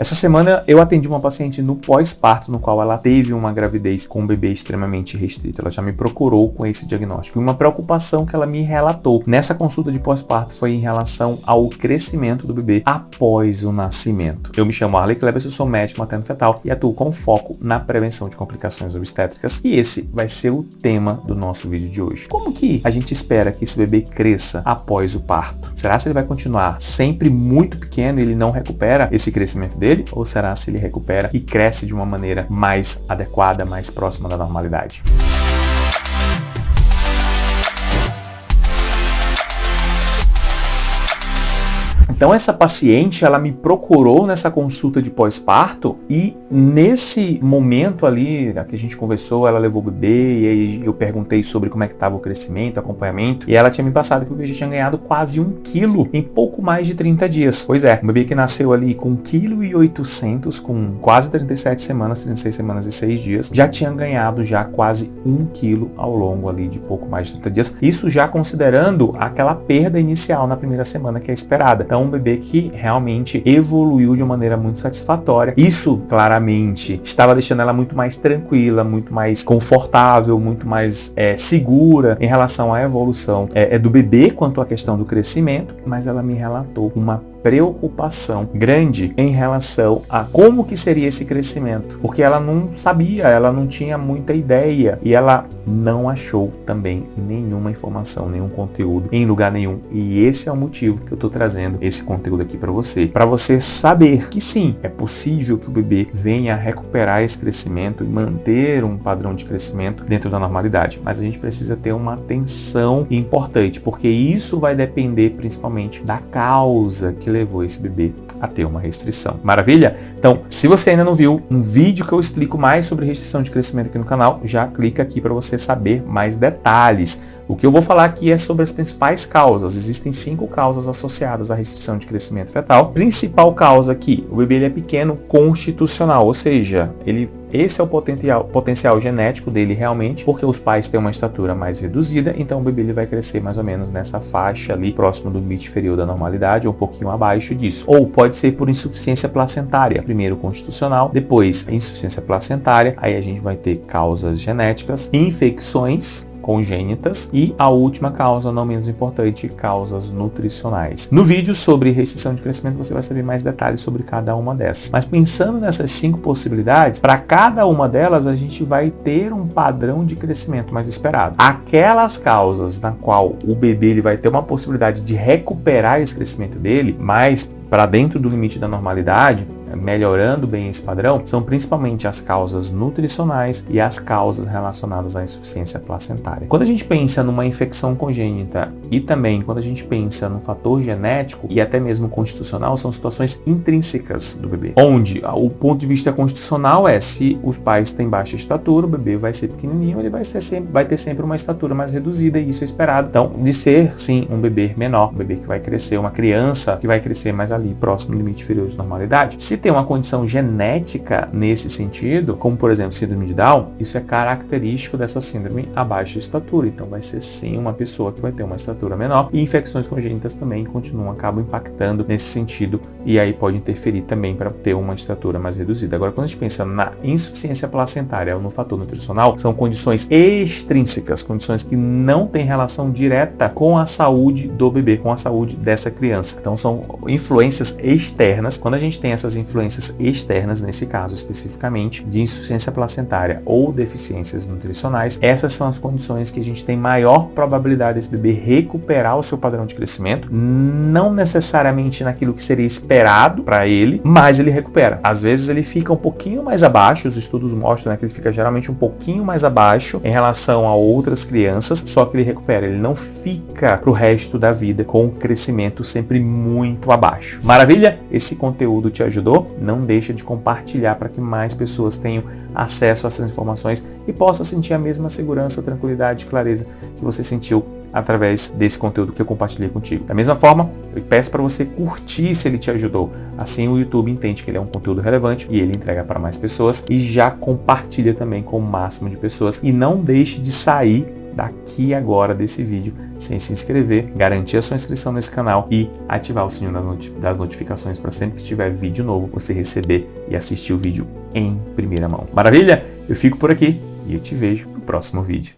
Essa semana eu atendi uma paciente no pós-parto, no qual ela teve uma gravidez com um bebê extremamente restrito. Ela já me procurou com esse diagnóstico. E uma preocupação que ela me relatou nessa consulta de pós-parto foi em relação ao crescimento do bebê após o nascimento. Eu me chamo Arley Cleves, eu sou médico materno-fetal e atuo com foco na prevenção de complicações obstétricas. E esse vai ser o tema do nosso vídeo de hoje. Como que a gente espera que esse bebê cresça após o parto? Será se ele vai continuar sempre muito pequeno e ele não recupera esse crescimento dele? Ou será se ele recupera e cresce de uma maneira mais adequada, mais próxima da normalidade? Então essa paciente, ela me procurou nessa consulta de pós-parto e nesse momento ali que a gente conversou, ela levou o bebê e aí eu perguntei sobre como é que estava o crescimento, acompanhamento, e ela tinha me passado que o bebê já tinha ganhado quase 1 quilo em pouco mais de 30 dias. Pois é, um bebê que nasceu ali com 1,8 kg, com quase 37 semanas, 36 semanas e 6 dias, já tinha ganhado já quase 1 quilo ao longo ali de pouco mais de 30 dias. Isso já considerando aquela perda inicial na primeira semana que é esperada. Então, um bebê que realmente evoluiu de uma maneira muito satisfatória. Isso, claramente, estava deixando ela muito mais tranquila, muito mais confortável, muito mais segura em relação à evolução do bebê quanto à questão do crescimento, mas ela me relatou uma preocupação grande em relação a como que seria esse crescimento, porque ela não sabia, ela não tinha muita ideia e ela não achou também nenhuma informação, nenhum conteúdo em lugar nenhum. E esse é o motivo que eu estou trazendo esse conteúdo aqui para você saber que sim, é possível que o bebê venha a recuperar esse crescimento e manter um padrão de crescimento dentro da normalidade, mas a gente precisa ter uma atenção importante, porque isso vai depender principalmente da causa que levou esse bebê a ter uma restrição. Maravilha? Então, se você ainda não viu um vídeo que eu explico mais sobre restrição de crescimento aqui no canal, já clica aqui para você saber mais detalhes. O que eu vou falar aqui é sobre as principais causas. Existem 5 causas associadas à restrição de crescimento fetal. Principal causa aqui, o bebê ele é pequeno constitucional, ou seja, esse é o potencial genético dele realmente, porque os pais têm uma estatura mais reduzida, então o bebê ele vai crescer mais ou menos nessa faixa ali, próximo do limite inferior da normalidade, ou um pouquinho abaixo disso. Ou pode ser por insuficiência placentária, primeiro constitucional, depois insuficiência placentária, aí a gente vai ter causas genéticas, infecções congênitas e a última causa, não menos importante, causas nutricionais. No vídeo sobre restrição de crescimento você vai saber mais detalhes sobre cada uma dessas. Mas pensando nessas 5 possibilidades, para cada uma delas a gente vai ter um padrão de crescimento mais esperado. Aquelas causas na qual o bebê ele vai ter uma possibilidade de recuperar esse crescimento dele mais para dentro do limite da normalidade, melhorando bem esse padrão, são principalmente as causas nutricionais e as causas relacionadas à insuficiência placentária. Quando a gente pensa numa infecção congênita e também quando a gente pensa no fator genético e até mesmo constitucional, são situações intrínsecas do bebê, onde o ponto de vista constitucional é se os pais têm baixa estatura, o bebê vai ser pequenininho, ele vai ter sempre uma estatura mais reduzida e isso é esperado. Então, de ser sim um bebê menor, um bebê que vai crescer, uma criança que vai crescer mais ali próximo do limite inferior de normalidade, se tem uma condição genética nesse sentido, como por exemplo síndrome de Down, isso é característico dessa síndrome a baixa estatura, então vai ser sim uma pessoa que vai ter uma estatura menor, e infecções congênitas também acabam impactando nesse sentido e aí pode interferir também para ter uma estatura mais reduzida. Agora, quando a gente pensa na insuficiência placentária ou no fator nutricional, são condições extrínsecas, condições que não têm relação direta com a saúde do bebê, com a saúde dessa criança. Então são influências externas. Quando a gente tem essas influências externas, nesse caso especificamente, de insuficiência placentária ou deficiências nutricionais, essas são as condições que a gente tem maior probabilidade desse bebê recuperar o seu padrão de crescimento, não necessariamente naquilo que seria esperado para ele, mas ele recupera. Às vezes ele fica um pouquinho mais abaixo, os estudos mostram, né, que ele fica geralmente um pouquinho mais abaixo em relação a outras crianças, só que ele recupera, ele não fica pro resto da vida com o crescimento sempre muito abaixo. Maravilha? Esse conteúdo te ajudou? Não deixa de compartilhar para que mais pessoas tenham acesso a essas informações e possa sentir a mesma segurança, tranquilidade e clareza que você sentiu através desse conteúdo que eu compartilhei contigo. Da mesma forma, eu peço para você curtir se ele te ajudou. Assim o YouTube entende que ele é um conteúdo relevante e ele entrega para mais pessoas, e já compartilha também com o máximo de pessoas. E não deixe de sair daqui agora desse vídeo sem se inscrever, garantir a sua inscrição nesse canal e ativar o sininho das notificações para sempre que tiver vídeo novo você receber e assistir o vídeo em primeira mão. Maravilha? Eu fico por aqui e eu te vejo no próximo vídeo.